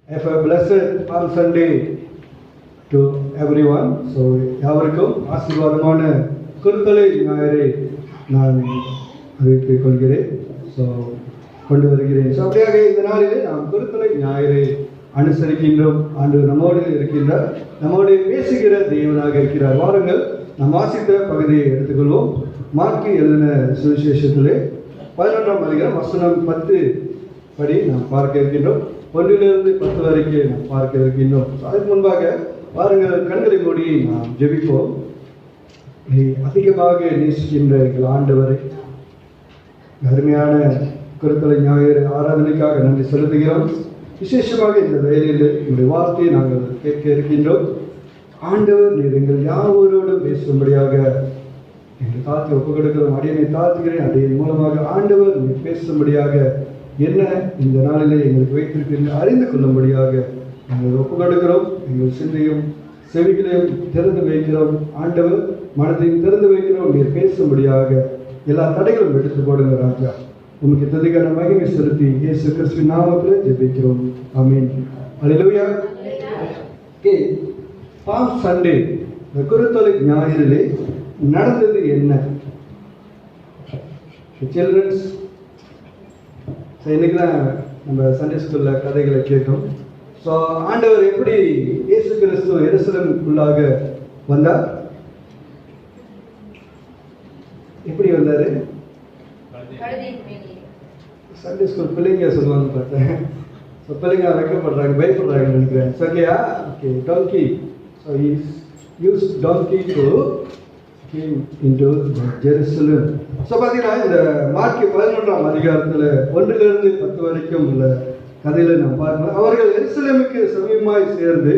Have a blessed Palm Sunday to everyone. So யாவருக்கும் ஆசீர்வாதமான குருத்தலை ஞாயிறை நான் அறிவித்துக் கொள்கிறேன். ஸோ கொண்டு வருகிறேன். ஸோ அப்படியாக இந்த நாளிலே நாம் குருத்தலை ஞாயிறை அனுசரிக்கின்றோம். ஆண்டவர் நம்மோடு இருக்கின்றார், நம்மோடு பேசுகிற தேவனாக இருக்கிறார். வாருங்கள் நாம் வாசித்த பகுதியை எடுத்துக்கொள்வோம். மார்க்கு எழுதின சுவிசேஷத்திலே 11ஆம் அதிகாரம் வசனம் 10 படி நாம் பார்க்க இருக்கின்றோம். 1 to 10 வரைக்கும் நாம் பார்க்க இருக்கின்றோம். அதுக்கு முன்பாக பாருங்கள், கண்களை மூடி நாம் ஜெபிப்போம். அதிகமாக நேசிக்கின்ற எங்கள் ஆண்டவரை, அருமையான குருத்தலை ஞாயிறு ஆராதனைக்காக நன்றி செலுத்துகிறோம். விசேஷமாக இந்த வேலையில் உங்களுடைய வார்த்தையை நாங்கள் கேட்க இருக்கின்றோம். ஆண்டவர் நீர் எங்கள் யாவரோடும் பேசும்படியாக எங்கள் தாழ்த்தி ஒப்புக் கொடுக்கிறோம். அடியனை தாழ்த்துகிறேன். அடியின் மூலமாக ஆண்டவர் நீர் பேசும்படியாக என்ன இந்த நாளிலே எங்களுக்கு வைத்திருக்கிறீர்கள் அறிந்து கொள்ளும்படியாக நாங்கள் ஒப்புக் கொடுக்கிறோம். எங்கள் சிந்தையும் செவிகளையும் திறந்து வைக்கிறோம். ஆண்டவர் மனத்தையும் திறந்து வைக்கிறோம். நீர் பேசும்படியாக எல்லா தடைகளும் எடுத்து போடுங்க ராஜா. உமக்கு துதிக்கான மகிமை செலுத்தி இயேசு கிறிஸ்துவின் நாமத்தில் ஜெபிக்கிறோம். ஆமென். அல்லேலூயா. ஓகே, பாம் சண்டே, இந்த குருத்தலை ஞாயிறிலே நடந்தது என்ன? சில்ட்ரன்ஸ், இன்னைக்கு தான் நம்ம சண்டே ஸ்கூலில் கதைகளை கேட்டோம். ஸோ ஆண்டவர் எப்படி இயேசு கிறிஸ்து எருசலேமுக்குள்ளாக வந்தார்? எப்படி வந்தார்? சண்டே ஸ்கூல் பிள்ளைங்க சொல்லுவாங்க பார்த்தேன். ஸோ பிள்ளைங்க வைக்கப்படுறாங்க, பயப்படுறாங்கன்னு நினைக்கிறேன். ஓகேயா? Okay, donkey. So is use donkey to came into Jerusalem. So பார்த்தீங்கன்னா இந்த மார்க்கு 11ஆம் அதிகாரத்தில் 1 to 10 வரைக்கும் உள்ள கதையில் நாம் பார்க்கலாம். அவர்கள் எருசலேமுக்கு சமீபமாய் சேர்ந்து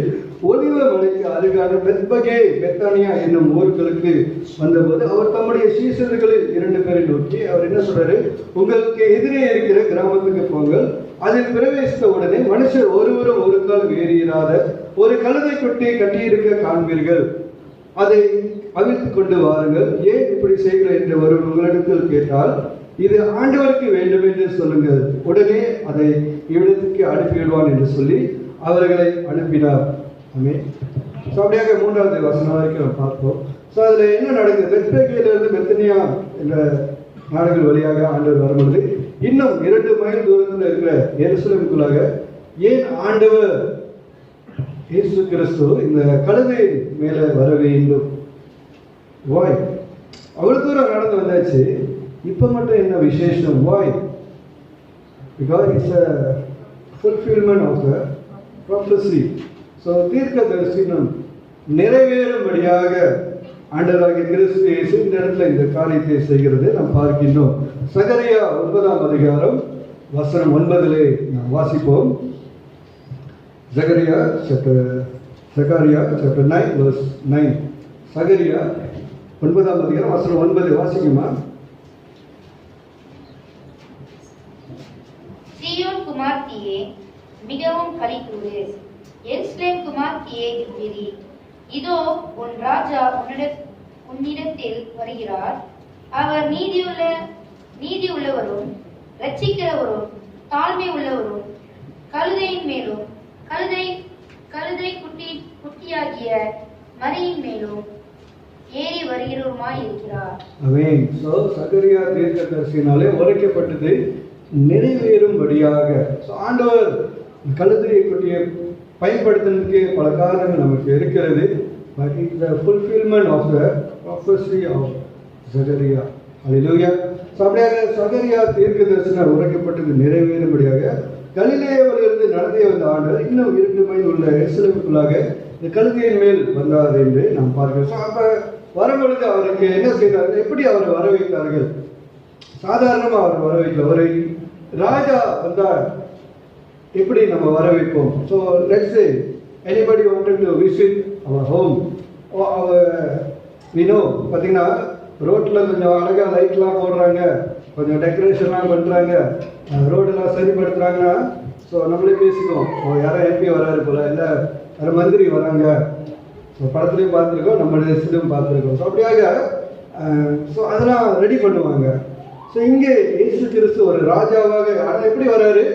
ஒலிவ மலைக்கு அருகான பெத்பகே பெத்தானியா என்னும் ஊர்களுக்கு வந்தபோது அவர் தம்முடைய சீசர்களில் 2 பேரை நோக்கி அவர் என்ன சொல்றாரு? உங்களுக்கு எதிரே இருக்கிற கிராமத்துக்கு போங்கள். அதில் பிரவேசித்த உடனே மனுஷர் ஒருவரும் ஒரு கால் வேறியிராத ஒரு கழுதை குட்டி கட்டியிருக்க காண்பீர்கள். அதை அவிழ்த்து கொண்டு வாருங்கள். ஏன் இப்படி செய்கிற என்று ஒருவர் உங்களிடத்தில் கேட்டால் இது ஆண்டவருக்கு வேண்டும் என்று சொல்லுங்கள். உடனே அதை இவ்விடத்துக்கு அனுப்பிவிடுவான் என்று சொல்லி அவர்களை அனுப்பினார். ஆமென். ஸோ அப்படியாக 3வது வசனம் வரைக்கும் நம்ம பார்ப்போம். ஸோ அதில் என்ன நடக்குது? பெத்பகேலிருந்து பெத்தனியா என்ற நாடுகள் வழியாக ஆண்டவர் வரும்பொழுது இன்னும் 2 மைல் தூரத்தில் இருக்கிற எருசலேமுக்குள்ளாக ஏன் ஆண்டவர் இயேசு கிறிஸ்து இந்த கழுதை மேலே வர வேண்டும்? வாய் அவ்வளவு தூரம் நடந்து வந்தாச்சு, இப்போ மட்டும் என்ன விசேஷம்? Why? Because it's a fulfillment of the prophecy. So தீர்க்க தரிசனம் நிறைவேறும்படியாக ஆண்டவராகிய கிறிஸ்து இயேசு இந்த இடத்துல இந்த காரியத்தை செய்கிறது நாம் பார்க்கின்றோம். சகரியா 9ஆம் அதிகாரம் வசனம் 9 நாம் வாசிப்போம். Zechariah chapter 9 verse 9. சகரியா 9ஆம் அதிகாரம் வசனம் 9 வாசிக்குமா? சீயோன் குமார்த்தியே மிகவும் களிகூரு, எருசலேம் குமார்த்தியே கெம்பீரி. இதோ உன் ராஜா உன்னிடத்தில் வருகிறார். அவர் நீதியுள்ளவரும் இரட்சிக்கிறவரும் தாழ்மை உள்ளவரும் கழுதையின் மேலும் கழுதை குட்டியாகிய மரியின் மேலும் ஏறி வருகிறவருமாய் இருக்கிறார். ஆமென். ஸோ சகரியா தீர்க்கதரிசியினாலே உரைக்கப்பட்டது நிறைவேறும்படியாக. ஸோ ஆண்டவர் கழுதையை குட்டியை பயன்படுத்துறதுக்கு பல காரணங்கள் நமக்கு இருக்கிறது. But it's the fulfilment of the prophecy of Zechariah. Hallelujah. So அப்படியாக சகரியா தீர்க்கதரிசினால் உரைக்கப்பட்டது நிறைவேறும்படியாக கலிலேயாவிலிருந்து நடந்தே வந்த ஆண்டவர் இன்னும் 2 மைல் உள்ள எருசலேமுக்குள்ளாக இந்த கழுதையின் மேல் வந்தார் என்று நாம் பார்க்கிறோம். ஸோ அப்போ வரும்பொழுது அவருக்கு என்ன செய்தார்கள்? எப்படி அவரை வர வைத்தார்கள்? சாதாரணமாக அவர் வர வைக்கல. ஒரு ராஜா வந்தார், எப்படி நம்ம வர வைப்போம்? So let's say anybody wanted to visit our home or our பார்த்தீங்கன்னா ரோட்டில் கொஞ்சம் அழகாக லைட்லாம் போடுறாங்க, கொஞ்சம் டெக்கரேஷன்லாம் பண்ணுறாங்க, ரோடெல்லாம் சரிப்படுத்துகிறாங்கன்னா ஸோ நம்மளே பேசிக்குவோம், யாரோ எம்பி வராரு போல, இல்லை யாரோ மந்திரி வராங்க. ஸோ படத்துலையும் பார்த்துருக்கோம், நம்ம தேசத்துலையும் பார்த்துருக்கோம். ஸோ அப்படியாக ஸோ அதெல்லாம் ரெடி பண்ணுவாங்க. ஸோ இங்கே இயேசு கிறிஸ்து ஒரு ராஜாவாக எப்படி வராரு?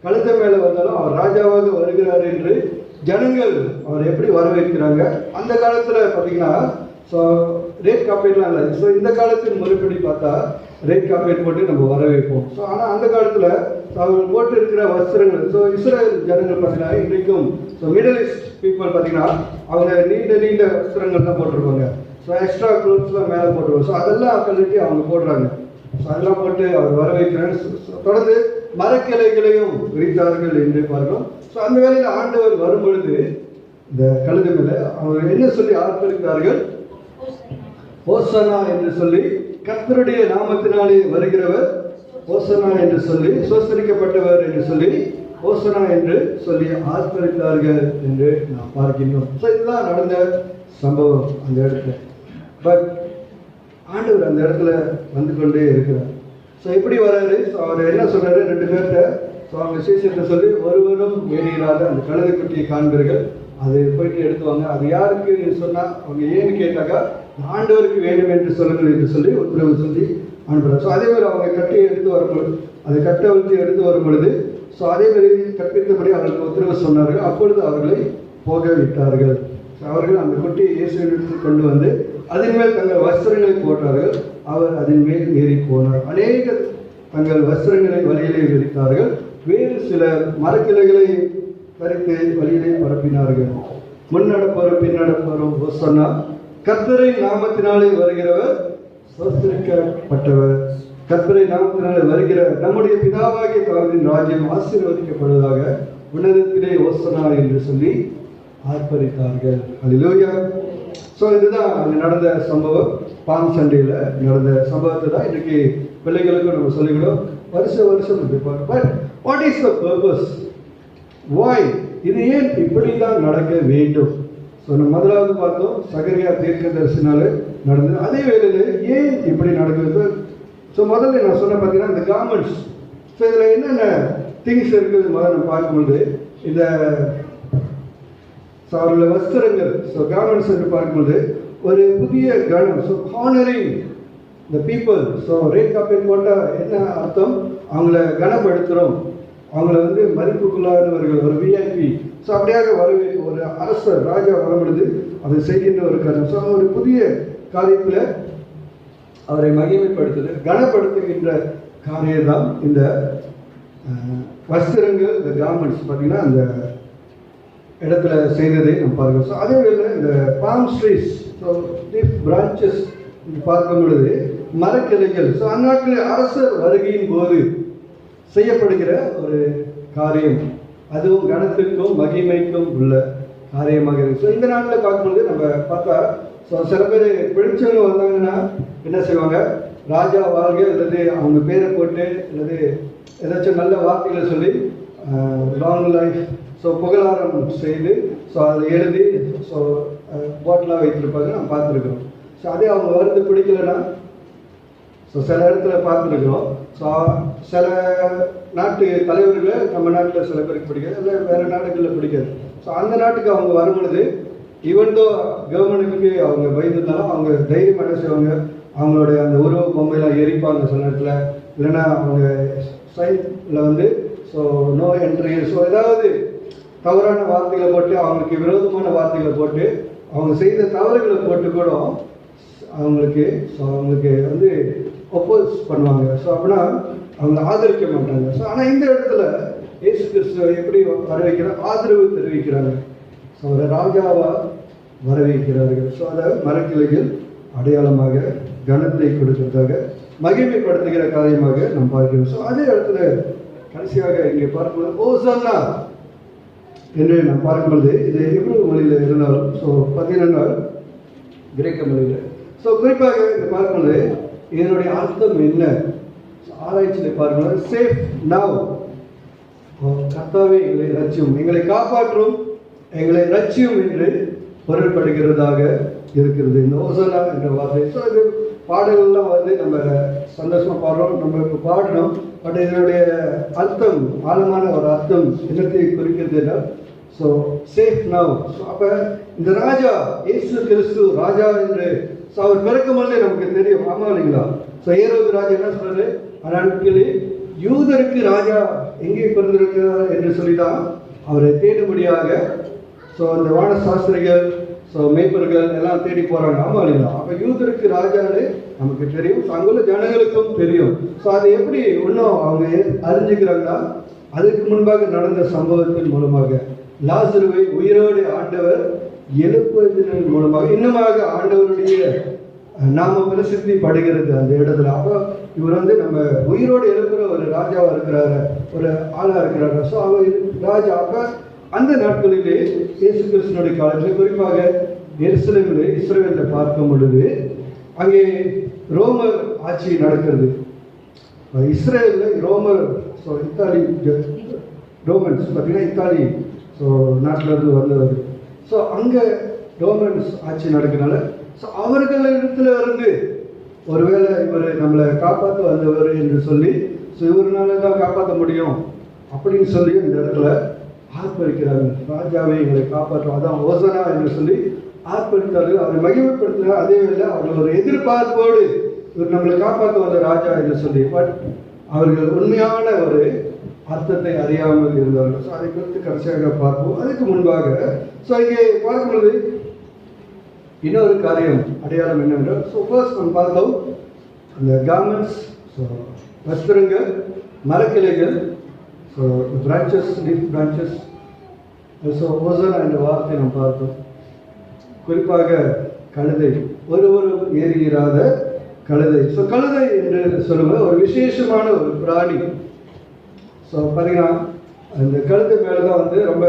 கழுதை மேலே வந்தாலும் அவர் ராஜாவாக வருகிறார் என்று ஜனங்கள் அவர் எப்படி வரவேற்கிறாங்க. அந்த காலத்தில் பார்த்தீங்கன்னா ஸோ ரேட் காப்பீட்லாம் இல்லை. ஸோ இந்த காலத்தின் முறைப்படி பார்த்தா ரேட் காப்பீட் போட்டு நம்ம வரவேற்போம். ஸோ ஆனால் அந்த காலத்தில் அவர்கள் போட்டு இருக்கிற வஸ்திரங்கள், ஸோ இஸ்ரேல் ஜனங்கள் பார்த்தீங்கன்னா இன்றைக்கும் ஸோ மிடில் ஈஸ்ட் பீப்புள் பார்த்தீங்கன்னா அவங்க நீண்ட வஸ்திரங்கள் தான் போட்டிருப்பாங்க. ஸோ எக்ஸ்ட்ரா க்ளோத்ஸ்லாம் மேலே போட்டுருவாங்க. ஸோ அதெல்லாம் கழட்டி அவங்க போடுறாங்க. ஸோ அதெல்லாம் போட்டு அவர் வரவேற்கிறாங்க. தொடர்ந்து மரக்கிளைகளையும் விரித்தார்கள் என்று பார்க்கிறோம். ஸோ அந்த வேளையில் ஆண்டவர் வரும்பொழுது இந்த கழுதை மேலே அவர் என்ன சொல்லி ஆர்ப்பரித்தார்கள்? ஓசனா என்று சொல்லி, கர்த்தருடைய நாமத்தினாலே வருகிறவர் ஓசனா என்று சொல்லி, சோசரிக்கப்பட்டவர் என்று சொல்லி ஓசனா என்று சொல்லி ஆர்ப்பரித்தார்கள் என்று நாம் பார்க்கின்றோம். ஸோ இதுதான் நடந்த சம்பவம் அந்த இடத்துல. பட் ஆண்டவர் அந்த இடத்துல வந்து கொண்டே இருக்கிறார். ஸோ எப்படி வர்றாரு? ஸோ அவர் என்ன சொல்றாரு? 2 பேர்கிட்ட ஸோ அவங்க சீசத்தை சொல்லி ஒருவரும் ஏறியிராத அந்த கழுதை குட்டியை காண்பீர்கள், அது போயிட்டு எடுத்துவாங்க. அது யாருக்கு சொன்னால் அவங்க ஏன்னு கேட்டாக்கா ஆண்டவருக்கு வேண்டும் என்று சொல்லுங்கள் என்று சொல்லி உத்தரவு சொல்லி அனுப்புகிறார். ஸோ அதே மாதிரி அவங்க கட்டி எடுத்து வரும்பொழுது, அதை கட்டவிழ்த்து எடுத்து வரும் பொழுது ஸோ அதே மாதிரி கற்பித்தபடி அவர்களுக்கு உத்தரவு சொன்னார்கள். அப்பொழுது அவர்களை போக விட்டார்கள். அவர்கள் அந்த குட்டியை இயேசுவிற்கு கொண்டு வந்து அதன் மேல் தங்கள் வஸ்திரங்களை போட்டார்கள். அவர் அதன் மேல் ஏறி போனார். அநேகர் தங்கள் வஸ்திரங்களை வழியிலே விரித்தார்கள். வேறு சில மரக்கிளைகளை பறித்து வழியிலே பரப்பினார்கள். முன்னடப்போரும் பின்னடப்போரும் ஓசன்னா, கர்த்தரின் நாமத்தினாலே வருகிறவர் சோஸ்திரிக்கப்பட்டவர், கர்த்தரை நாமத்தினாலே வருகிற நம்முடைய பிதாவாகிய தாவீதின் ராஜ்யம் ஆசீர்வதிக்கப்படுவதாக, உன்னதத்திலே ஓசனா என்று சொல்லி ஆர்ப்பரித்தார்கள். அல்லேலூயா. ஸோ இதுதான் அங்கே நடந்த சம்பவம். பாம் சண்டேல நடந்த சம்பவத்தை தான் இன்றைக்கி பிள்ளைகளுக்கும் நம்ம சொல்லிக்கிறோம். வருஷம் இருப்பாங்க. But what is the purpose? Why? இது ஏன் இப்படி தான் நடக்க வேண்டும்? ஸோ நம்ம முதலாவது பார்த்தோம் சகரியா தீர்க்கதரிசினால நடந்தது. அதே வேளையில் ஏன் இப்படி நடக்குது? ஸோ முதல்ல நான் சொன்ன பார்த்தீங்கன்னா இந்த கார்மெண்ட்ஸ். ஸோ இதில் என்னென்ன திங்ஸ் இருக்குது முதல்ல நம்ம பார்க்கும்பொழுது இந்த ஸோ அவர்களோட வஸ்திரங்கள், ஸோ கார்மெண்ட்ஸ் என்று பார்க்கும்போது ஒரு புதிய கணம். So honouring the people. So rate காப்பீட் போட்டால் என்ன அர்த்தம்? அவங்கள கனப்படுத்துகிறோம், அவங்கள வந்து மதிப்புக்குள்ளானவர்கள், ஒரு விஐபி. ஸோ அப்படியாக வரவேற்பு. ஒரு அரசர் ராஜா வரும்பொழுது அதை செய்கின்ற ஒரு காரியம். ஸோ ஒரு புதிய காரியத்தில் அவரை மகிமைப்படுத்துது, கனப்படுத்துகின்ற காரியம் தான் இந்த வஸ்திரங்கள், இந்த கார்மெண்ட்ஸ் பார்த்தீங்கன்னா அந்த இடத்துல செய்ததை நம்ம பார்க்கிறோம். ஸோ அதே வேளை இந்த palm trees, so leaf branches பார்க்கும் பொழுது மரக்கிளைகள். ஸோ அந்நாட்களில் அரசர் வருகையின் போது செய்யப்படுகிற ஒரு காரியம், அதுவும் கனத்திற்கும் மகிமைக்கும் உள்ள காரியமாக இருக்குது. ஸோ இந்த நாட்டில் பார்க்கும்பொழுது நம்ம பார்த்தா ஸோ சில பேர் பிடிச்சவங்க வந்தாங்கன்னா என்ன செய்வாங்க? ராஜா வாழ்க அல்லது அவங்க பேரை போட்டு அல்லது ஏதாச்சும் நல்ல வார்த்தைகளை சொல்லி லாங் லைஃப், ஸோ புகழாரம் செய்து ஸோ அதை எழுதி ஸோ பாட்டிலாக வைத்திருப்பாங்க, நம்ம பார்த்துருக்குறோம். ஸோ அதே அவங்க வருது பிடிக்கலைன்னா ஸோ சில இடத்துல பார்த்துருக்குறோம். ஸோ சில நாட்டு தலைவர்களை நம்ம நாட்டில் சில பேருக்கு பிடிக்காது, இல்லை வேறு நாடுகளில் பிடிக்காது. ஸோ அந்த நாட்டுக்கு அவங்க வரும்பொழுது ஈவன்தோ கவர்மெண்ட்டுக்கு அவங்க பயந்துருந்தாலும் அவங்க தைரியம் என்ன செய்வாங்க? அவங்களுடைய அந்த உருவ பொம்மையெல்லாம் எரிப்பாங்க சில நேரத்தில். இல்லைன்னா அவங்க சைட்டில் வந்து ஸோ நோ என்ட்ரி, ஸோ ஏதாவது தவறான வார்த்தைகளை போட்டு அவங்களுக்கு விரோதமான வார்த்தைகளை போட்டு அவங்க செய்த தவறுகளை போட்டு கூட அவங்களுக்கு ஸோ அவங்களுக்கு வந்து ஒப்போஸ் பண்ணுவாங்க. ஸோ அப்படின்னா அவங்க ஆதரிக்க மாட்டாங்க. ஸோ ஆனால் இந்த இடத்துல இயேசு கிறிஸ்துவை எப்படி வரவேற்கிறாங்க? ஆதரவு தெரிவிக்கிறாங்க. ஸோ ஒரு ராஜாவாக வரவேற்கிறார்கள். ஸோ அதை மரக்கிளைகள் அடையாளமாக கனத்தை கொடுக்கிறதாக மகிமைப்படுத்துகிற காரியமாக நாம் பார்க்கிறோம். ஸோ அதே இடத்துல கடைசியாக இங்கே பார்க்கும்போது ஓசன்னா என்று நாம் பார்க்கும்பொழுது இது எவ்வளவு மொழியில் இருந்தாலும் ஸோ பார்த்தீங்கன்னா கிரேக்க மொழியில். ஸோ குறிப்பாக இங்கே பார்க்கும்போது இதனுடைய அர்த்தம் என்ன? ஆராய்ச்சியில் பார்க்கும்போது சேஃப் நவ், கர்த்தாவே எங்களை ரட்சியும், எங்களை காப்பாற்றும், எங்களை ரட்சியும் என்று பொருள்படுகிறதாக இருக்கிறது இந்த ஓசனா என்ற வார்த்தை. ஸோ இது பாடல்கள்லாம் வந்து நம்ம சந்தோஷமாக பாடுறோம், நம்ம இப்போ பாடணும். பட் இதனுடைய அர்த்தம், ஆழமான ஒரு அர்த்தம் என்னத்தை குறிக்கிறது? So safe now. ஸோ அப்போ இந்த ராஜா இயேசு கிறிஸ்து ராஜா என்று ஸோ அவர் பிறக்கும் போதே நமக்கு தெரியும், ஆமா இல்லைங்களா? ஸோ ஏரோது ராஜா என்ன சொல்றாரு? அந்நாட்களில் யூதருக்கு ராஜா எங்கே பிறந்திருக்கிறார் என்று சொல்லிதான் அவரை தேடும்படியாக ஸோ அந்த வான சாஸ்திரிகள் ஸோ மேய்ப்பர்கள் எல்லாம் தேடி போகிறாங்க. ஆமாம் இல்லைங்களா? அப்போ யூதருக்கு ராஜான்னு நமக்கு தெரியும், அங்குள்ள ஜனங்களுக்கும் தெரியும். ஸோ அதை எப்படி இன்னும் அவங்க அறிஞ்சுக்கிறாங்கன்னா, அதுக்கு முன்பாக நடந்த சம்பவத்தின் மூலமாக, லாசருவை உயிரோடு ஆண்டவர் எழுப்புவதன் மூலமாக இன்னுமாக ஆண்டவருடைய நாம பிரசித்தி படுகிறது அந்த இடத்துல. அப்போ இவர் நம்ம உயிரோடு எழுப்புற ஒரு ராஜாவாக இருக்கிறாரு, ஒரு ஆளாக இருக்கிறாரு. ஸோ அவர் ராஜா. அப்போ அந்த நாட்களிலே இயேசு கிறிஸ்துனுடைய காலத்தில் குறிப்பாக எருசலேமில் இஸ்ரவேலில் பார்க்கும் பொழுது அங்கே ரோமர் ஆட்சி நடக்கிறது. இஸ்ரேலில் ரோமர், ஸோ இத்தாலி ரோமன்ஸ் பார்த்தீங்கன்னா இத்தாலி ஸோ நாட்டிலிருந்து வந்தவர். ஸோ அங்கே ரோமன்ஸ் ஆட்சி நடக்கிறனால ஸோ அவர்களிடத்துல இருந்து ஒருவேளை இவர் நம்மளை காப்பாற்ற வந்தவர் என்று சொல்லி ஸோ இவரால தான் காப்பாற்ற முடியும் அப்படின்னு சொல்லி இந்த இடத்துல ஆர்ப்பரிக்கிறார்கள். ராஜாவை எங்களை காப்பாற்றும், அதான் ஓசனா என்று சொல்லி ஆர்ப்பரித்தார்கள். அவரை மகிமைப்படுத்தினார். அதே வேளை அவர்கள் ஒரு எதிர்பார்ப்போடு இவர் நம்மளை காப்பாற்ற வந்த ராஜா என்று சொல்லி, பட் அவர்கள் உண்மையான ஒரு அர்த்தத்தை அறியாமல் இருந்தார்கள். ஸோ அதை குறித்து கடைசியாக பார்ப்போம். அதுக்கு முன்பாக ஸோ இங்கே பார்க்கும்போது இன்னொரு காரியம் அடையாளம் என்னவென்றால், ஸோ ஃபர்ஸ்ட் நம்ம பார்த்தோம் அந்த கார்மெண்ட்ஸ், ஸோ வஸ்திரங்கள், மரக்கிளைகள், so branches, leaf branches, so hosanna என்ற வார்த்தை நம்ம பார்த்தோம். குறிப்பாக கழுதை, ஒருவரும் ஏறியிராத கழுதை. ஸோ கழுதை என்று சொல்லுவது ஒரு விசேஷமான ஒரு பிராணி. ஸோ பார்த்தீங்கன்னா அந்த கழுதை மேலே தான் ரொம்ப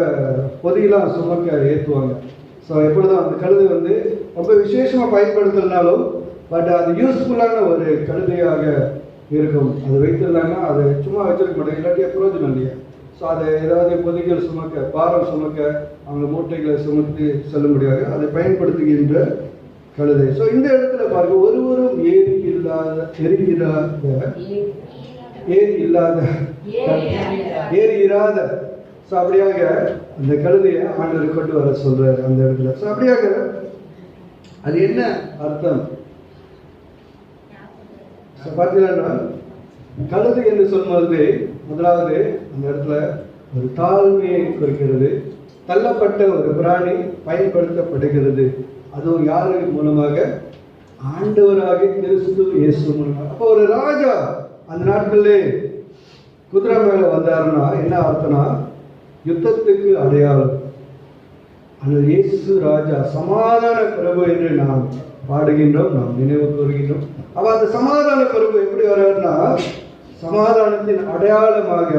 பொதியெல்லாம் சுமக்க ஏற்றுவாங்க. ஸோ எப்பொழுதும் அந்த கழுதை ரொம்ப விசேஷமாக பயன்படுத்தலைனாலும் பட் அது யூஸ்ஃபுல்லான ஒரு கழுதையாக இருக்கும். அது வைத்திருந்தாங்கன்னா அதை சும்மா வச்சிருக்க மாட்டாங்க, இல்லாட்டியா பிரயோஜனம் இல்லையா. ஸோ அதை ஏதாவது பொதிகள் சுமக்க, பாரம் சுமக்க, அவங்க மூட்டைகளை சுமத்து செல்ல முடியாது, அதை பயன்படுத்துகின்ற கழுதை. ஸோ இந்த இடத்துல பாருங்க, ஒருவரும் ஏறி இராத ஸோ அப்படியாக அந்த கழுதையை ஆண்டவர் கொண்டு வர சொல்றாரு அந்த இடத்துல. ஸோ அப்படியாக அது என்ன அர்த்தம் பார்த்தீங்கன்னா, கழுதை என்று சொல்லும்போது முதலாவது அந்த இடத்துல ஒரு தாழ்மையை குறிக்கிறது. தள்ளப்பட்ட ஒரு பிராணி பயன்படுத்தப்படுகிறது. அதுவும் யாரு மூலமாக? ஆண்டவராக கிறிஸ்து இயேசு மூலமாக. அப்போ ஒரு ராஜா அந்த நாட்களிலே குதிரை மேல வந்தாருன்னா என்ன அர்த்தம்னா, யுத்தத்துக்கு அடையாளம். அந்த இயேசு ராஜா சமாதான பிரபு என்று நாம் பாடுகின்றோம், நாம் நினைவு கூறுகின்றோம். அப்ப அந்த சமாதான பிரபு எப்படி வர்றாருன்னா, சமாதானத்தின் அடையாளமாக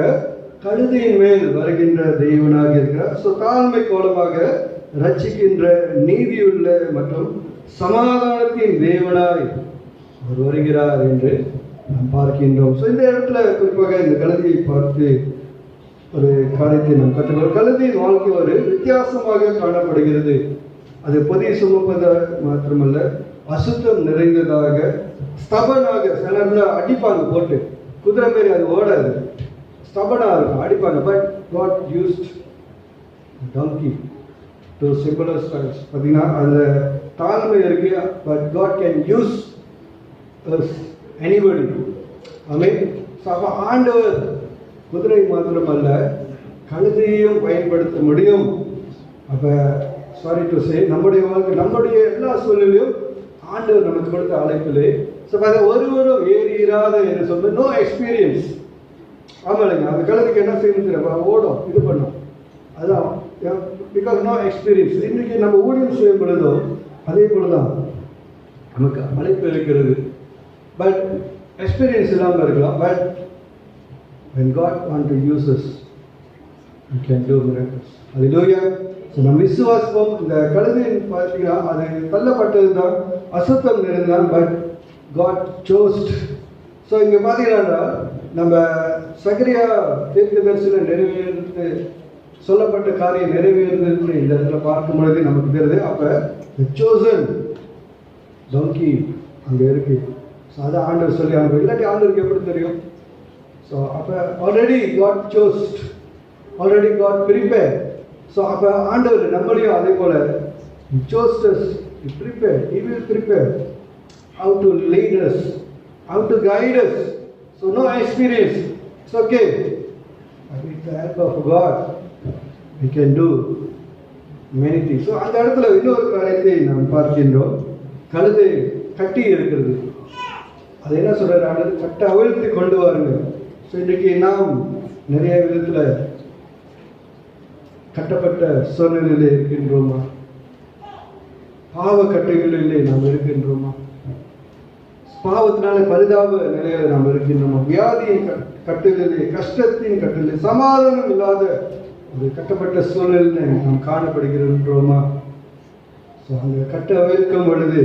கழுதையின் மேல் வருகின்ற தெய்வனாக இருக்கிறார். ஸோ தாழ்மை கோலமாக ரட்சிக்கின்ற நீதியுள்ள மற்றும் சமாதானத்தின் தேவனாய் அவர் வருகிறார் என்று நாம் பார்க்கின்றோம். ஸோ இந்த இடத்துல குறிப்பாக இந்த கழுதையை பார்த்து ஒரு காரியத்தை நாம் கற்றுக்கிறோம். கழுதையின் வாழ்க்கை ஒரு வித்தியாசமாக காணப்படுகிறது. அது பொதியை சுமப்பது மாத்திரமல்ல, அசுத்தம் நிறைந்ததாக, ஸ்தபனாக, சில நேரத்தில் அடிப்பாங்க போட்டு, குதிரை மாரி அது ஓடாது, ஸ்தபனாக இருக்கும், அடிப்பாங்க. But God used donkey to symbolize Christ. பார்த்தீங்கன்னா அந்த தாழ்மை இருக்கு. But God can use anybody. ஆமென். அப்போ ஆண்டவர் குதிரை மாத்திரமல்ல கழுதையையும் பயன்படுத்த முடியும். அப்போ சாரி டு சே, நம்முடைய வாழ்க்கை, நம்முடைய எல்லா சூழ்நிலையும் ஆண்டவர் நமக்கு கொடுத்த அழைப்பிலே ஒருவரும் ஏறியிராத என்று சொல்ல, நோ எக்ஸ்பீரியன்ஸ். ஆமாம் இல்லைங்க, அந்த கழுதைக்கு என்ன செய்யணும், ஓடும், இது பண்ணும், அதான் பிகாஸ் நோ எக்ஸ்பீரியன்ஸ். இன்றைக்கி நம்ம ஊழியம் செய்யும் பொழுதோ அதே போலதான் நமக்கு அழைப்பு இருக்கிறது. பட் எக்ஸ்பீரியன்ஸ் இல்லாமல் இருக்கலாம். But when God wants to use us, He can do miracles. Hallelujah. So நம்ம விசுவாசம், இந்த கழுதையின் பார்த்தீங்கன்னா அது தள்ளப்பட்டது தான், அசுத்தம் நிறைந்தான். But God chose. ஸோ இங்கே பார்த்தீங்கன்னா நம்ம சகரியா தீர்க்கதரிசன நிறைவேறது சொல்லப்பட்ட காரியம் நிறைவேறுது இந்த இடத்துல பார்க்கும் பொழுது நமக்கு தெரியுது. அப்போ chosen donkey அங்கே இருக்கு. ஸோ அதை ஆண்டவர் சொல்லி அனுப்ப, இல்லாட்டி ஆண்டவருக்கு எப்படி தெரியும்? ஸோ அப்போ already God chose, already God prepare. So அப்போ ஆண்டவர் நம்மளையும் அதே போல் chose us, prepare, he will prepare how to lead us, how to guide us. So no experience, it's okay. the help of God, we can do many things. So அந்த இடத்துல இன்னொரு காரியத்தை நாம் பார்க்கின்றோம். கழுதை கட்டி இருக்கிறது. அது என்ன சொல்றாரு? கட்டை அவிழ்த்து கொண்டு வாருங்க. ஸோ இன்றைக்கு நாம் நிறைய விதத்தில் கட்டப்பட்ட சூழ்நிலையில் இருக்கின்றோமா? பாவ கட்டைகளிலே நாம் இருக்கின்றோமா? பாவத்தினால பரிதாப நிலையில நாம் இருக்கின்றோமா? வியாதியின் கட்டிலே, கஷ்டத்தின் கட்டிலே, சமாதானம் இல்லாத ஒரு கட்டப்பட்ட சூழ்நிலையில் நாம் காணப்படுகின்றோமா? அந்த கட்டை அவிழ்க்கும் பொழுது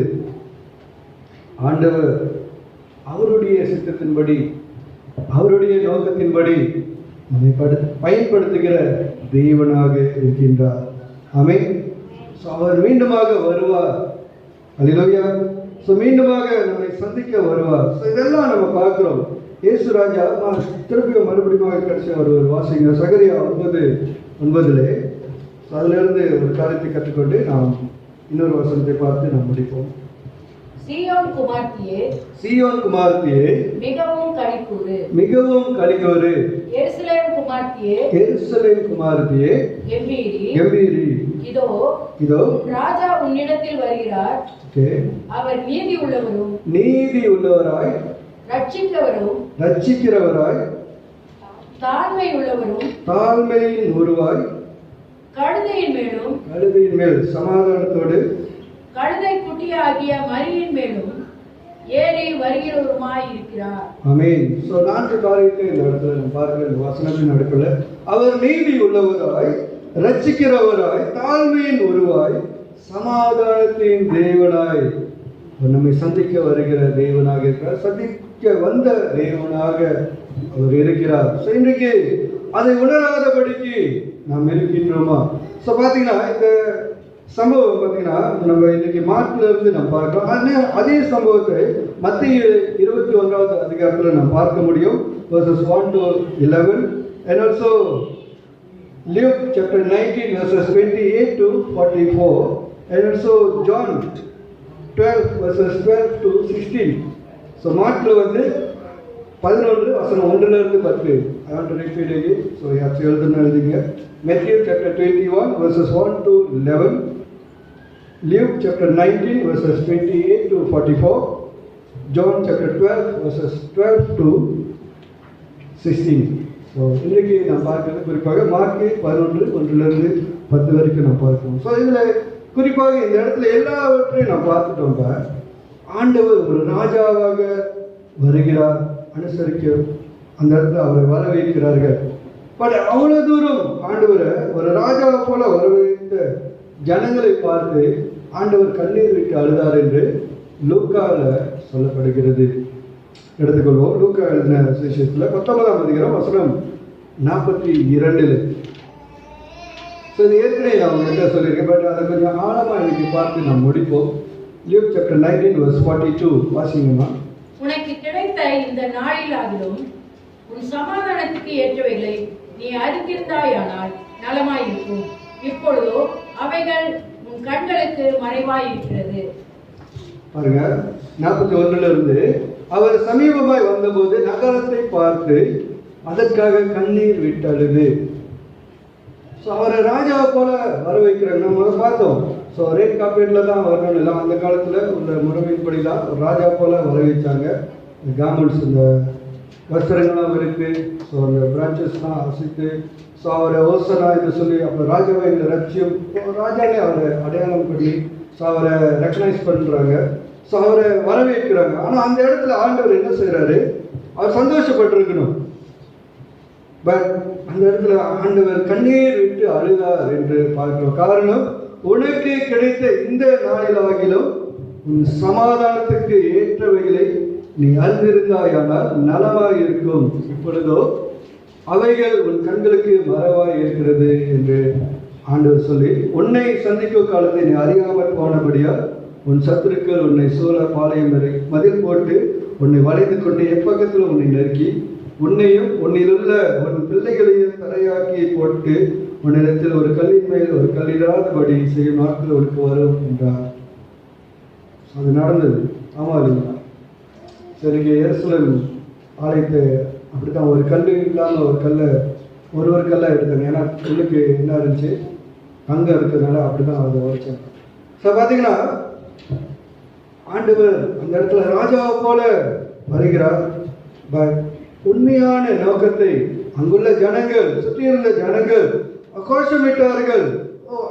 ஆண்டவர் அவருடைய சித்தத்தின்படி, அவருடைய நோக்கத்தின்படி நம்மை பயன்படுத்துகிற தெய்வனாக இருக்கின்றார். ஆமென். அவர் மீண்டுமாக வருவார். அல்லேலூயா. மீண்டுமாக நம்மை சந்திக்க வருவார். இதெல்லாம் நம்ம பார்க்கிறோம். இயேசு ராஜா திருப்பியும் மறுபடியும் கடைசி வருவார். வாசிங்க சகரியா 9:9. அதிலிருந்து ஒரு காரியத்தை கற்றுக்கொண்டு நாம் இன்னொரு வசனத்தை பார்த்து நாம் முடிப்போம். சீயோன் குமார்த்தியே, சீயோன் குமார்த்தியே, மிகவும் களிக்கூறு, மிகவும் களிக்கூறு. எருசலேம் குமார்த்தியே, எருசலேம் குமார்த்தியே, கெம்பீரி, கெம்பீரி. இதோ இதோ ராஜா உன்னிடத்தில் வருகிறார். அவர் நீதி உள்ளவரும், நீதி உள்ளவராய், ரட்சிக்கிறவரும், ரட்சிக்கிறவராய், தாழ்மை உள்ளவரும், தாழ்மையின் உருவாய், கழுதையின் மேலும், கழுதையின் மேல் சமாதானத்தோடு, கழுதை குட்டியாகிய மரியின் மேலும் ஏறி வருகிறவருமாய் இருக்கிறார். ஆமென். சோ 4 காரியத்தை இந்த இடத்துல நம்ம பார்க்கிற இந்த வசனத்தின் நடுவில் அவர் நீதி உள்ளவராய், ரட்சிக்கிறவராய், தாழ்மையின் உருவாய், சமாதானத்தின் தேவனாய் நம்மை சந்திக்க வருகிற தேவனாக இருக்கிறார். சந்திக்க வந்த தேவனாக அவர் இருக்கிறார். ஸோ இன்றைக்கு அதை உணராதபடிக்கு நாம் இருக்கின்றோமா? ஸோ பார்த்தீங்கன்னா இந்த சம்பவம் பார்த்தீங்கன்னா நம்ம இன்னைக்கு மார்க்ல இருந்து நம்ம பார்க்கிறோம். அதே சம்பவத்தை மத்திய 21வது அதிகாரத்தில் நாம் பார்க்க முடியும். verses 1 to 11 and also Luke chapter 19 verses 28 to 44 and also John 12 verses 12 to 16. So மார்க்ல வந்து 11 வசனம் 1ல இருந்து 10. I want to repeat again. So யாராச்சும் எழுதுங்க. Matthew chapter 21 verses 1 to 11. Luke chapter 19 verses 28 to 44. John chapter 12 verses 12 to 16. So இன்றைக்கு நாம் பார்க்கிறது குறிப்பாக mark 11 1லிருந்து 10 வரைக்கும் நாம் பார்க்கிறோம். ஸோ இதில் குறிப்பாக இந்த இடத்துல எல்லாவற்றையும் நாம் பார்த்துட்டோம். ஆண்டவர் ஒரு ராஜாவாக வருகிறார், அனுசரிக்க அந்த இடத்துல அவரை வரவேற்கிறார்கள். பட் அவ்வளோ தூரம் ஆண்டவரை ஒரு ராஜாவை போல வரவேற்ற ஜனங்களை பார்த்து ஆண்டவர் கண்ணீர் விட்டு அழுதார் என்று லூக்காவில் சொல்லப்படுகிறது. எடுத்துக்கொள்வோம். லூக்கா எழுதின விசேஷத்தில் 19ஆம் அதிகாரம் வசனம் 42. ஸோ இது ஏற்கனவே நான் என்ன சொல்லியிருக்கேன், பட் அதை கொஞ்சம் ஆழமாக இன்னைக்கு பார்த்து நாம் முடிப்போம். Luke chapter 19 verse 42 வாசிங்கம்மா. உனக்கு கிடைத்த இந்த நாளிலாகிலும் உன் சமாதானத்துக்கு ஏற்றவைகளை நீ அறிந்திருந்தாயானால் நலமாயிருக்கும். இப்பொழுதோ அவைகள் உன் கண்களுக்கு மறைவாயிருக்கிறது. பாருங்க 41ல இருந்து அவர் சமீபமாய் வந்தபோது நகரத்தை பார்த்து அதற்காக கண்ணீர் விட்டழுது. ஸோ அவரை ராஜாவை போல வர வைக்கிறாங்க. நம்ம பார்த்தோம். ஸோ ரேட் காப்பீட்டில் தான் வரணும் இல்லை, அந்த காலத்தில் உள்ள முறைமைப்படி தான் ஒரு ராஜா போல வர வைச்சாங்க. கார்மெண்ட்ஸ் இந்த வஸ்திரங்கள்லாம் இருக்கு. ஸோ அந்த பிரான்ச்சஸ்லாம் அசைத்து ஸோ அவரை ஓசனா என்று சொல்லி அப்போ ராஜாவை இந்த ரட்சியம் ராஜாவே அவரை அடையாளம் பண்ணி ஸோ அவரை ரெக்கனைஸ் பண்ணுறாங்க. ஸோ அவரை வரவேற்கிறாங்க. ஆனால் அந்த இடத்துல ஆண்டவர் என்ன செய்கிறாரு? அவர் சந்தோஷப்பட்டிருக்கணும். பட் அந்த இடத்துல ஆண்டவர் கண்ணீர் விட்டு அழுதார் என்று பார்க்கிறோம். காரணம், உனக்கு கிடைத்த இந்த நாளிலாகிலும் உன் சமாதானத்துக்கு ஏற்றவைகளை நீ அறிந்திருந்தாயானால் நலமாய் இருக்கும். இப்பொழுதோ அவைகள் உன் கண்களுக்கு மறைவாய் இருக்கிறது என்று ஆண்டவர் சொல்லி, உன்னை சந்திக்கும் காலத்தை நீ அறியாமல் போனபடியால் உன் சத்துருக்கள் உன்னை சூழ பாளையம் மதில் போட்டு உன்னை வளைந்து கொண்டு எப்பக்கத்தில் உன்னை நெருக்கி உன்னையும் உன்னிலுள்ள உன் பிள்ளைகளையும் தரையாக்கி போட்டு உன்னிடத்தில் ஒரு கல்லின் மேல் ஒரு கல்லிடாதபடி செய்யும் நாட்கள் உனக்கு வரும் என்றார். அது நடந்தது. ஆமா இல்லைங்களா? சரி, எருசலேம் ஆலயத்தை அப்படித்தான் ஒரு கல் இல்லாமல் ஒரு கல்லை ஒருவருக்கெல்லாம் எடுத்தாங்க. ஏன்னா உள்ளுக்கு என்ன இருந்துச்சு, அங்கே இருக்கிறதுனால அப்படி தான் அதை உடைச்சாங்க. ஸோ பார்த்தீங்கன்னா ஆண்டவர் அந்த இடத்துல ராஜாவை போல வருகிறார். பட் உண்மையான நோக்கத்தை அங்குள்ள ஜனங்கள், சுற்றி இருந்த ஜனங்கள் கோஷமிட்டார்கள்,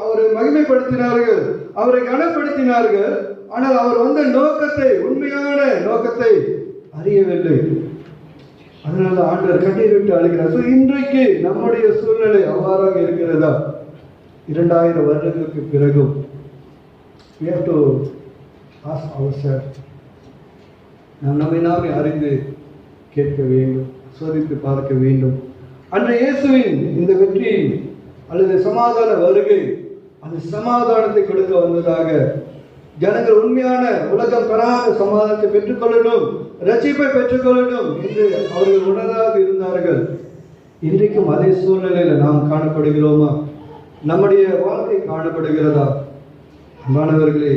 அவரை மகிமைப்படுத்தினார்கள், அவரை கனப்படுத்தினார்கள். ஆனால் அவர் வந்த நோக்கத்தை, உண்மையான நோக்கத்தை அறியவில்லை. அதனால ஆண்டவர் கண்ணீர் விட்டு அழுகிறார். ஸோ இன்றைக்கு நம்முடைய சூழ்நிலை அவ்வாறாக இருக்கிறதா? 2000 வருடங்களுக்கு பிறகும் we have to ask ourselves. நம்மை நாமே அறிந்து கேட்க வேண்டும், சோதித்து பார்க்க வேண்டும். அன்று இயேசுவின் இந்த வெற்றி அல்லது சமாதான வருகை அந்த சமாதானத்தை கொடுக்க வந்ததாக ஜனங்கள் உண்மையான உலகம் பெறாத சமாதானத்தை பெற்றுக்கொள்ளணும், ரட்சிப்பை பெற்றுக்கொள்ளணும் என்று அவர்கள் உணராது இருந்தார்கள். இன்றைக்கும் அதே சூழ்நிலையில் நாம் காணப்படுகிறோமா? நம்முடைய வாழ்க்கை காணப்படுகிறதா? மாணவர்களே,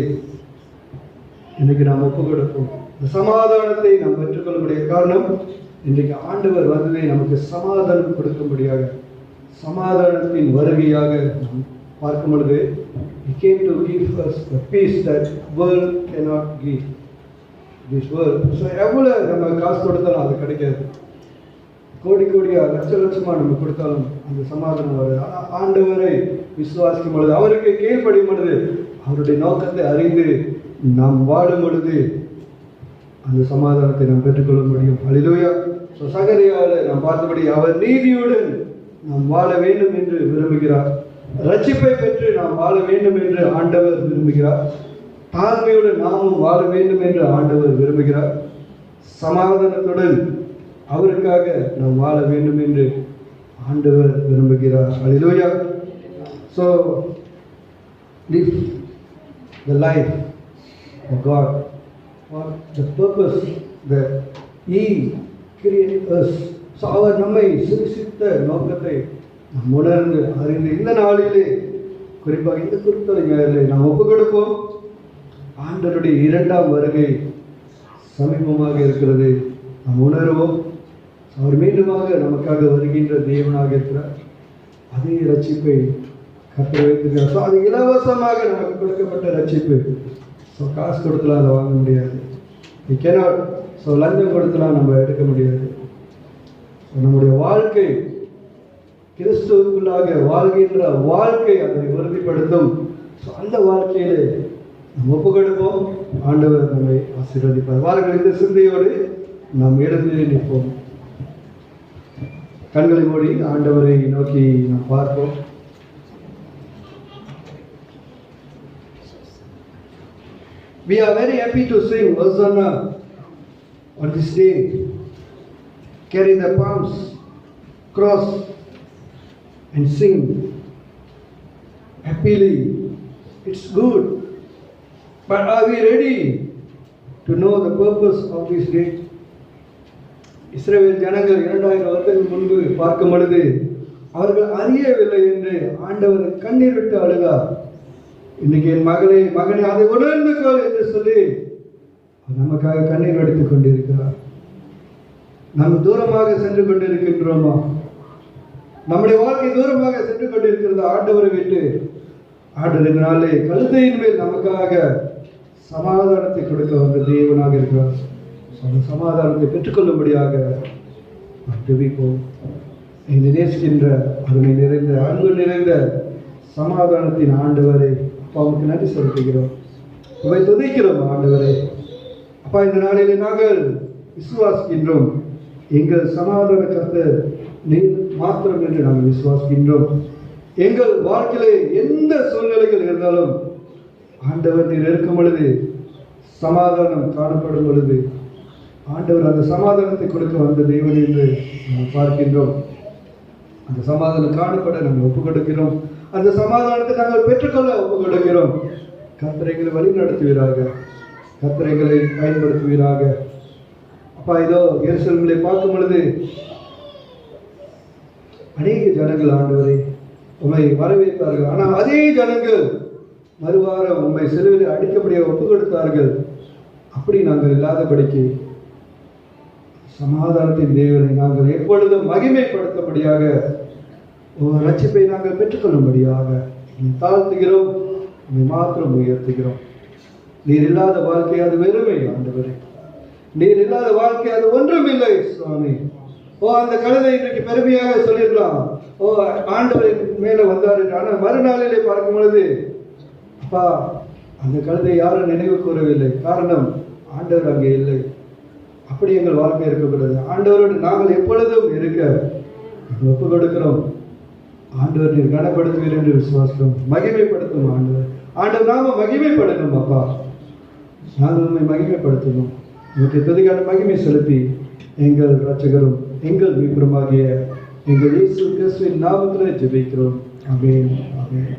இன்னைக்கு நாம் ஒப்பு கொடுப்போம். இந்த சமாதானத்தை நாம் பெற்றுக்கொள்ள முடிய காரணம், இன்றைக்கு ஆண்டவர் வந்ததை நமக்கு சமாதானம் கொடுக்கும்படியாக, சமாதானத்தின் வருகையாக நாம் பார்க்கும் பொழுது He came to give us the peace that world cannot give. This world. So எவ்வளோ நம்ம காசு கொடுத்தாலும் அது கிடைக்காது. கோடி கோடியாக லட்சமாக நம்ம கொடுத்தாலும் அந்த சமாதானம் வருது. ஆனால் ஆண்டவரை விசுவாசிக்கும் பொழுது, அவருக்கு கீழ்ப்படியும் பொழுது, அவருடைய நோக்கத்தை அறிந்து நாம் வாழும் பொழுது அந்த சமாதானத்தை நாம் பெற்றுக்கொள்ள முடியும். அல்லேலூயா. ஸோ சகரியாவில் நாம் பார்த்தபடி அவர் நீதியுடன் நாம் வாழ வேண்டும் என்று விரும்புகிறார். ரட்சிப்பை பெற்று நாம் வாழ வேண்டும் என்று ஆண்டவர் விரும்புகிறார். தாழ்மையுடன் நாமும் வாழ வேண்டும் என்று ஆண்டவர் விரும்புகிறார். சமாதானத்துடன் அவருக்காக நாம் வாழ வேண்டும் என்று ஆண்டவர் விரும்புகிறார். அல்லேலூயா. So live the life of God for the purpose that He created us. So அவர் நம்மை சிருஷ்டித்த நோக்கத்தை நாம் உணர்ந்து அறிந்து இந்த நாளிலே, குறிப்பாக இந்த குருத்தலை ஞாயிறிலே நாம் ஒப்பு கொடுப்போம். ஆண்டவருடைய 2ஆம் வருகை சமீபமாக இருக்கிறது. நாம் உணர்வோம். அவர் மீண்டுமாக நமக்காக வருகின்ற தேவனாக இருக்கிறார். அதே ரட்சிப்பை கர்த்தர் வைத்திருக்கிறார். ஸோ அது இலவசமாக நமக்கு கொடுக்கப்பட்ட ரட்சிப்பு. ஸோ காசு கொடுத்தலாம் அதை வாங்க முடியாது. We cannot. ஸோ லஞ்சம் கொடுத்தலாம் நம்ம எடுக்க முடியாது. நம்முடைய வாழ்க்கை கிறிஸ்துவுக்குள்ளாக வாழ்கின்ற வாழ்க்கை அதை உறுதிப்படுத்தும். ஸோ அந்த வாழ்க்கையிலே நாம் ஒப்பு கொடுப்போம். ஆண்டவர் நம்மை ஆசீர்வதிப்பார். வாருங்கள், இந்த சிந்தையோடு நாம் எழுந்து நிற்போம். கண்களை மூடி ஆண்டவரை நோக்கி நாம் பார்ப்போம். We are very happy to sing Hosanna on this day. Carry the palms, cross and sing happily. It's good. But are we ready to know the purpose of this day? இஸ்ரவேல் ஜனங்கள் 2000 வருடங்கள் முன்பு பார்க்கும் பொழுது அவர்கள் அறியவில்லை என்று ஆண்டவர் கண்ணீர் விட்டு அழுதார். இன்னைக்கு என் மகனே அதை உணர்ந்துக்கொள் என்று சொல்லி நமக்காக கண்ணீர் வடித்துக் கொண்டிருக்கிறார். நாம் தூரமாக சென்று கொண்டிருக்கின்றோமா? நம்முடைய வாழ்க்கை தூரமாக சென்று கொண்டிருக்கிறது ஆண்டவரை விட்டு. ஆண்டவரினாலே கழுதையின் மேல் நமக்காக சமாதானத்தை கொடுக்க வந்த தேவனாக இருக்கிறார். அந்த சமாதானத்தை பெற்றுக்கொள்ளும்படியாக ஜெபிப்போம். என்னை நேசிக்கின்ற அருமை நிறைந்த அன்பு நிறைந்த சமாதானத்தின் ஆண்டவரை அப்பாவுக்கு நன்றி செலுத்துகிறோம். உம்மை துதிக்கிறோம் ஆண்டவரே. அப்பா, இந்த நாளிலே நாங்கள் விசுவாசிக்கின்றோம். எங்கள் சமாதான கர்த்தர் நீர் மாத்திரம் என்று நாங்கள் விசுவாசிக்கின்றோம். எங்கள் வாழ்க்கையிலே எந்த சூழ்நிலைகள் இருந்தாலும் ஆண்டவர் நீர் இருக்கும் பொழுது, சமாதானம் காணப்படும் பொழுது, ஆண்டவர் அந்த சமாதானத்தை கொடுக்க வந்த தெய்வம் என்று நாங்கள் பார்க்கின்றோம். அந்த சமாதானம் காணப்பட நாங்கள் ஒப்புக் கொடுக்கிறோம். அந்த சமாதானத்தை நாங்கள் பெற்றுக்கொள்ள ஒப்புக் கொடுக்கிறோம். கர்த்தர் எங்களை வழி நடத்துவீராக, கர்த்தர் எங்களை பயன்படுத்துவீராக. அப்பா, இதோ எருசலேமிலே பார்க்கும் பொழுது அநேக ஜனங்கள் ஆண்டவரை உம்மை வரவேற்றார்கள். ஆனால் அதே ஜனங்கள் மறுவாரம் உம்மை சிலுவையில் அடிக்கப்படியாக ஒப்புக் கொடுத்தார்கள். அப்படி நாங்கள் இல்லாதபடிக்கு சமாதானத்தின் தேவனை நாங்கள் எப்பொழுதும் மகிமைப்படுத்தபடியாக ரட்சிப்பை நாங்கள் பெற்றுக்கொள்ளும்படியாக தாழ்த்துகிறோம், மாத்திரம் உயர்த்துகிறோம். நீர் இல்லாத வாழ்க்கை அது வெறுமை ஆண்டவரே. நீர் இல்லாத வாழ்க்கை அது ஒன்றுமில்லை சுவாமி. அந்த கழுதை இன்றைக்கு பெருமையாக சொல்லியிருக்கலாம், ஆண்டவர் மேல வந்தாரு. ஆனால் மறுநாளிலே பார்க்கும் பொழுது அப்பா அந்த கழுதை யாரும் நினைவு கூறவில்லை. காரணம், ஆண்டவர் அங்கே இல்லை. அப்படி எங்கள் வாழ்க்கை இருக்கக்கூடாது. ஆண்டவரோடு நாங்கள் எப்பொழுதும் இருக்க ஒப்பு கொடுக்கிறோம். ஆண்டவர் நீர் கனப்படுத்துவீர் என்று விசுவாசம். மகிமைப்படுத்தும் ஆண்டவர் நாம மகிமைப்படணும். அப்பா நாங்கள் உண்மை மகிமைப்படுத்தணும். உங்களுக்கு துதிக்கான மகிமை செலுத்தி எங்கள் இரட்சகரும் எங்கள் மீட்பருமாகிய எங்கள் இயேசு கிறிஸ்துவின் நாமத்திலே ஜெபிக்கிறோம். ஆமென், ஆமென்.